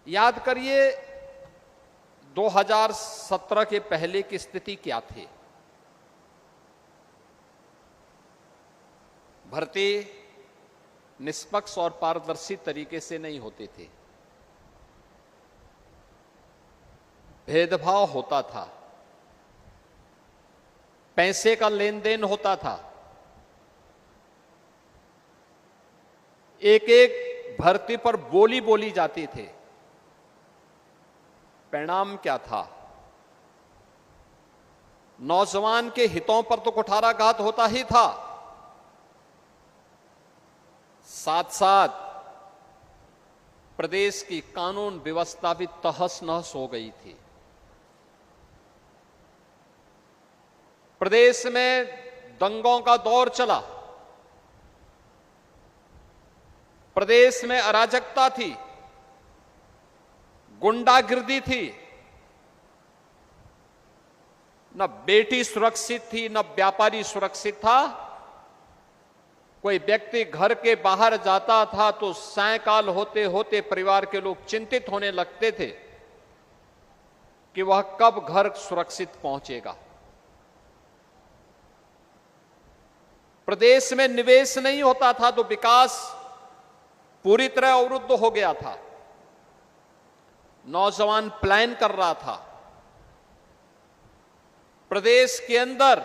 याद करिए 2017 के पहले की स्थिति क्या थी। भर्ती निष्पक्ष और पारदर्शी तरीके से नहीं होती थी, भेदभाव होता था, पैसे का लेन देन होता था, एक एक भर्ती पर बोली बोली जाती थी। परिणाम क्या था? नौजवान के हितों पर तो कुठाराघात होता ही था, साथ साथ प्रदेश की कानून व्यवस्था भी तहस नहस हो गई थी। प्रदेश में दंगों का दौर चला, प्रदेश में अराजकता थी, गुंडागिर्दी थी, न बेटी सुरक्षित थी, न व्यापारी सुरक्षित था। कोई व्यक्ति घर के बाहर जाता था तो सायंकाल होते होते परिवार के लोग चिंतित होने लगते थे कि वह कब घर सुरक्षित पहुंचेगा। प्रदेश में निवेश नहीं होता था तो विकास पूरी तरह अवरुद्ध हो गया था। नौजवान प्लान कर रहा था। प्रदेश के अंदर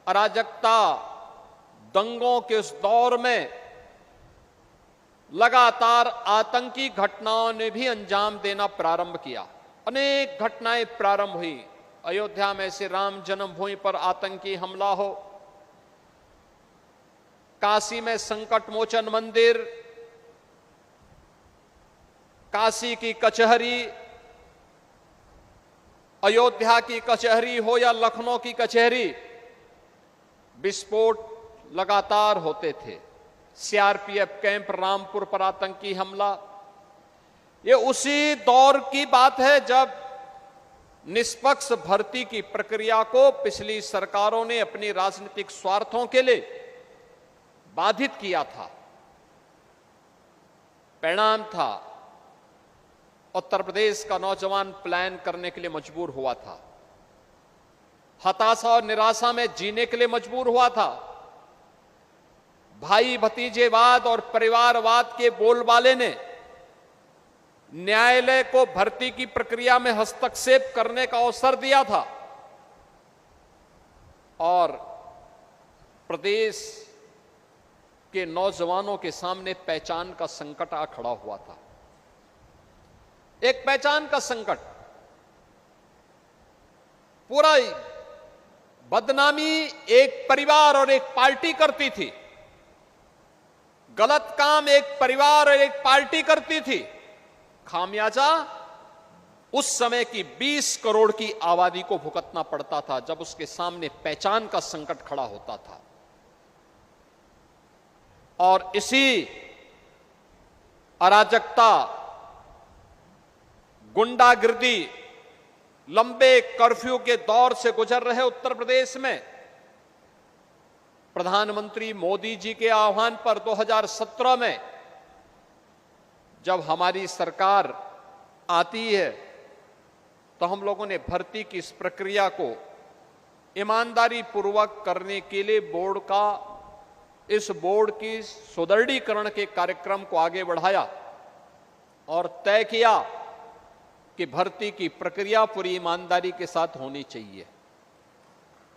अराजकता, दंगों के उस दौर में लगातार आतंकी घटनाओं ने भी अंजाम देना प्रारंभ किया। अनेक घटनाएं प्रारंभ हुई। अयोध्या में श्री राम जन्मभूमि पर आतंकी हमला हो, काशी में संकट मोचन मंदिर, काशी की कचहरी, अयोध्या की कचहरी हो या लखनऊ की कचहरी, विस्फोट लगातार होते थे। सीआरपीएफ कैंप रामपुर पर आतंकी हमला, ये उसी दौर की बात है जब निष्पक्ष भर्ती की प्रक्रिया को पिछली सरकारों ने अपनी राजनीतिक स्वार्थों के लिए बाधित किया था। परिणाम था उत्तर प्रदेश का नौजवान प्लान करने के लिए मजबूर हुआ था, हताशा और निराशा में जीने के लिए मजबूर हुआ था। भाई भतीजेवाद और परिवारवाद के बोलबाले ने न्यायालय को भर्ती की प्रक्रिया में हस्तक्षेप करने का अवसर दिया था और प्रदेश के नौजवानों के सामने पहचान का संकट आ खड़ा हुआ था। एक पहचान का संकट, पूरा बदनामी एक परिवार और एक पार्टी करती थी, गलत काम एक परिवार और एक पार्टी करती थी। खामियाजा उस समय की 20 करोड़ की आबादी को भुगतना पड़ता था जब उसके सामने पहचान का संकट खड़ा होता था। और इसी अराजकता, गुंडागिर्दी, लंबे कर्फ्यू के दौर से गुजर रहे उत्तर प्रदेश में प्रधानमंत्री मोदी जी के आह्वान पर 2017 में जब हमारी सरकार आती है तो हम लोगों ने भर्ती की इस प्रक्रिया को ईमानदारी पूर्वक करने के लिए इस बोर्ड की सुदृढ़ीकरण के कार्यक्रम को आगे बढ़ाया और तय किया कि भर्ती की प्रक्रिया पूरी ईमानदारी के साथ होनी चाहिए।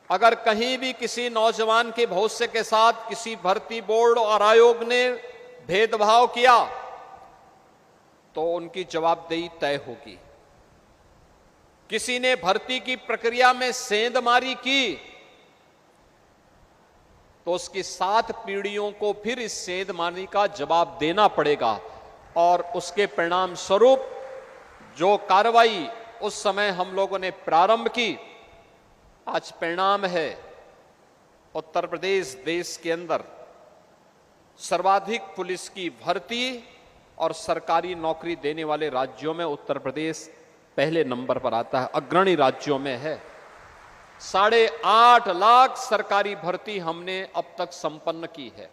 अगर कहीं भी किसी नौजवान के भविष्य के साथ किसी भर्ती बोर्ड और आयोग ने भेदभाव किया तो उनकी जवाबदेही तय होगी। किसी ने भर्ती की प्रक्रिया में सेंधमारी की तो उसकी 7 पीढ़ियों को फिर इस सेंधमारी का जवाब देना पड़ेगा और उसके परिणाम स्वरूप जो कार्रवाई उस समय हम लोगों ने प्रारंभ की, आज परिणाम है उत्तर प्रदेश देश के अंदर सर्वाधिक पुलिस की भर्ती और सरकारी नौकरी देने वाले राज्यों में उत्तर प्रदेश पहले नंबर पर आता है, अग्रणी राज्यों में है। 8.5 लाख सरकारी भर्ती हमने अब तक संपन्न की है।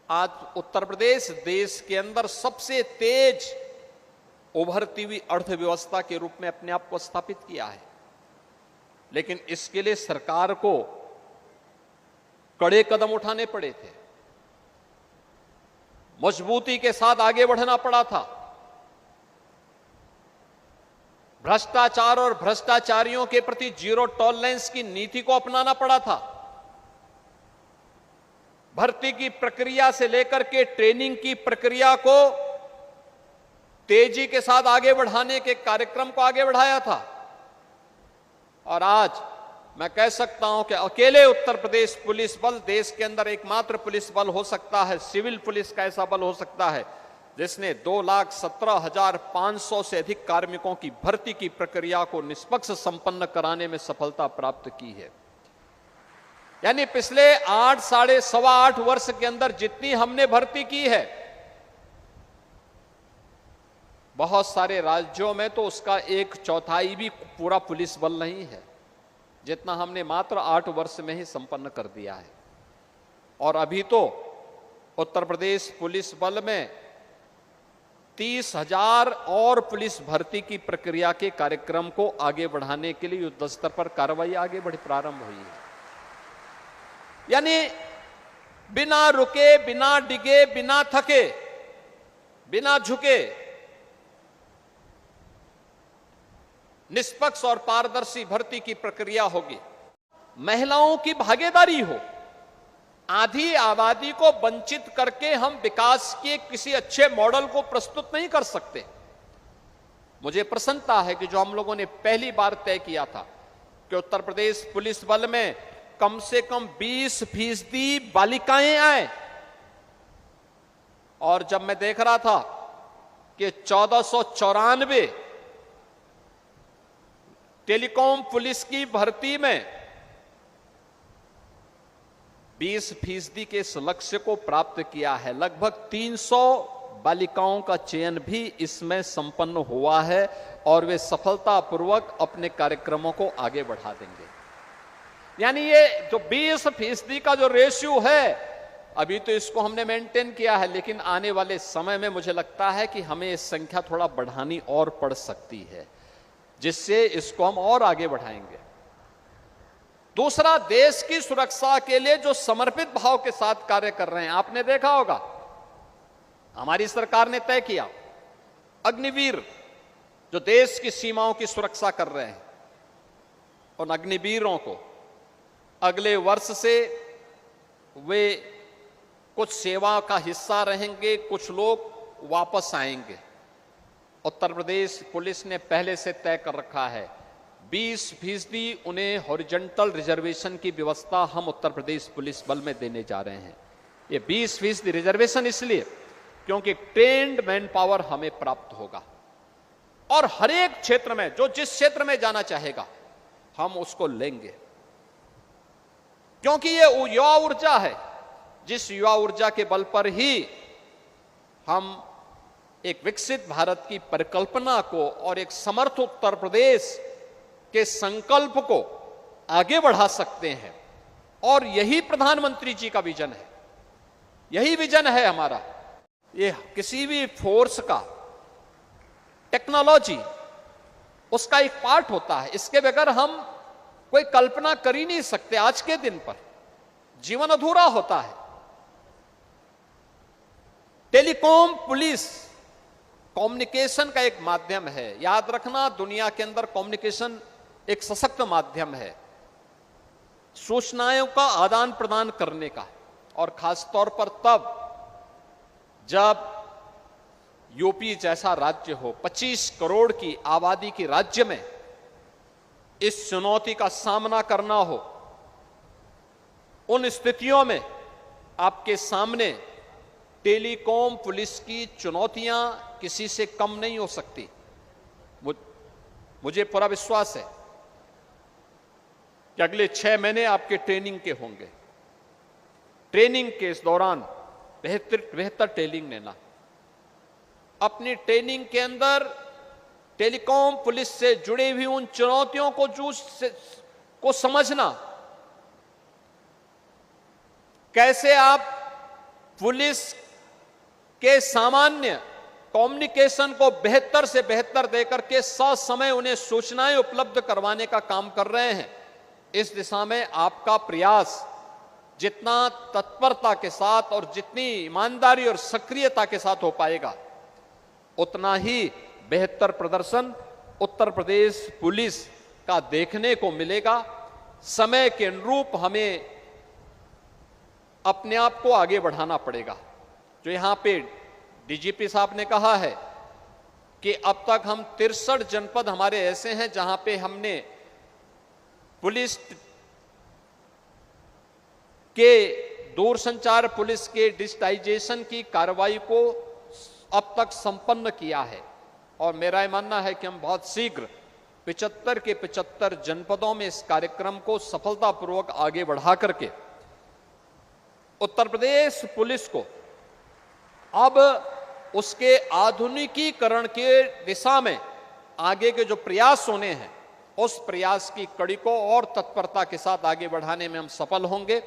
आज उत्तर प्रदेश देश के अंदर सबसे तेज उभरती हुई अर्थव्यवस्था के रूप में अपने आप को स्थापित किया है। लेकिन इसके लिए सरकार को कड़े कदम उठाने पड़े थे, मजबूती के साथ आगे बढ़ना पड़ा था। भ्रष्टाचार और भ्रष्टाचारियों के प्रति जीरो टॉलरेंस की नीति को अपनाना पड़ा था। भर्ती की प्रक्रिया से लेकर के ट्रेनिंग की प्रक्रिया को तेजी के साथ आगे बढ़ाने के कार्यक्रम को आगे बढ़ाया था। और आज मैं कह सकता हूं कि अकेले उत्तर प्रदेश पुलिस बल देश के अंदर एकमात्र पुलिस बल हो सकता है, सिविल पुलिस का ऐसा बल हो सकता है जिसने 2,17,500 से अधिक कार्मिकों की भर्ती की प्रक्रिया को निष्पक्ष संपन्न कराने में सफलता प्राप्त की है। यानी पिछले 8 वर्ष के अंदर जितनी हमने भर्ती की है, बहुत सारे राज्यों में तो उसका 1/4 भी पूरा पुलिस बल नहीं है, जितना हमने मात्र 8 वर्ष में ही संपन्न कर दिया है। और अभी तो उत्तर प्रदेश पुलिस बल में 30,000 और पुलिस भर्ती की प्रक्रिया के कार्यक्रम को आगे बढ़ाने के लिए युद्ध स्तर पर कार्रवाई आगे बढ़ी प्रारंभ हुई है। यानी बिना रुके, बिना डिगे, बिना थके, बिना झुके निष्पक्ष और पारदर्शी भर्ती की प्रक्रिया होगी। महिलाओं की भागीदारी हो। आधी आबादी को वंचित करके हम विकास के किसी अच्छे मॉडल को प्रस्तुत नहीं कर सकते। मुझे प्रसन्नता है कि जो हम लोगों ने पहली बार तय किया था कि उत्तर प्रदेश पुलिस बल में कम से कम 20% बालिकाएं आए। और जब मैं देख रहा था कि 1494 टेलीकॉम पुलिस की भर्ती में 20% के इस लक्ष्य को प्राप्त किया है, लगभग 300 बालिकाओं का चयन भी इसमें संपन्न हुआ है और वे सफलतापूर्वक अपने कार्यक्रमों को आगे बढ़ा देंगे। यानी ये जो 20% का जो रेशियो है, अभी तो इसको हमने मेंटेन किया है, लेकिन आने वाले समय में मुझे लगता है कि हमें इस संख्या थोड़ा बढ़ानी और पड़ सकती है, जिससे इसको हम और आगे बढ़ाएंगे। दूसरा, देश की सुरक्षा के लिए जो समर्पित भाव के साथ कार्य कर रहे हैं, आपने देखा होगा हमारी सरकार ने तय किया अग्निवीर जो देश की सीमाओं की सुरक्षा कर रहे हैं, उन अग्निवीरों को अगले वर्ष से वे कुछ सेवा का हिस्सा रहेंगे, कुछ लोग वापस आएंगे। उत्तर प्रदेश पुलिस ने पहले से तय कर रखा है 20% उन्हें हॉरिजॉन्टल रिजर्वेशन की व्यवस्था हम उत्तर प्रदेश पुलिस बल में देने जा रहे हैं। ये 20% रिजर्वेशन इसलिए क्योंकि ट्रेन्ड मैन पावर हमें प्राप्त होगा और हर एक क्षेत्र में जो जिस क्षेत्र में जाना चाहेगा हम उसको लेंगे, क्योंकि ये युवा ऊर्जा है, जिस युवा ऊर्जा के बल पर ही हम एक विकसित भारत की परिकल्पना को और एक समर्थ उत्तर प्रदेश के संकल्प को आगे बढ़ा सकते हैं। और यही प्रधानमंत्री जी का विजन है, यही विजन है हमारा। ये किसी भी फोर्स का टेक्नोलॉजी उसका एक पार्ट होता है, इसके बगैर हम कोई कल्पना कर ही नहीं सकते। आज के दिन पर जीवन अधूरा होता है। टेलीकॉम पुलिस कम्युनिकेशन का एक माध्यम है। याद रखना, दुनिया के अंदर कम्युनिकेशन एक सशक्त माध्यम है सूचनाओं का आदान प्रदान करने का, और खासतौर पर तब जब यूपी जैसा राज्य हो, 25 करोड़ की आबादी के राज्य में इस चुनौती का सामना करना हो। उन स्थितियों में आपके सामने टेलीकॉम पुलिस की चुनौतियां किसी से कम नहीं हो सकती। मुझे पूरा विश्वास है कि अगले 6 महीने आपके ट्रेनिंग के होंगे। ट्रेनिंग के इस दौरान बेहतर ट्रेनिंग लेना, अपनी ट्रेनिंग के अंदर टेलीकॉम पुलिस से जुड़ी हुई उन चुनौतियों को समझना, कैसे आप पुलिस के सामान्य कम्युनिकेशन को बेहतर से बेहतर देकर के ससमय उन्हें सूचनाएं उपलब्ध करवाने का काम कर रहे हैं। इस दिशा में आपका प्रयास जितना तत्परता के साथ और जितनी ईमानदारी और सक्रियता के साथ हो पाएगा, उतना ही बेहतर प्रदर्शन उत्तर प्रदेश पुलिस का देखने को मिलेगा। समय के अनुरूप हमें अपने आप को आगे बढ़ाना पड़ेगा। जो यहां पे डीजीपी साहब ने कहा है कि अब तक हम 63 जनपद हमारे ऐसे हैं जहां पे हमने पुलिस के दूरसंचार पुलिस के डिजिटाइजेशन की कार्रवाई को अब तक संपन्न किया है। और मेरा यह मानना है कि हम बहुत शीघ्र 75 के 75 जनपदों में इस कार्यक्रम को सफलतापूर्वक आगे बढ़ा करके उत्तर प्रदेश पुलिस को अब उसके आधुनिकीकरण के दिशा में आगे के जो प्रयास होने हैं, उस प्रयास की कड़ी को और तत्परता के साथ आगे बढ़ाने में हम सफल होंगे।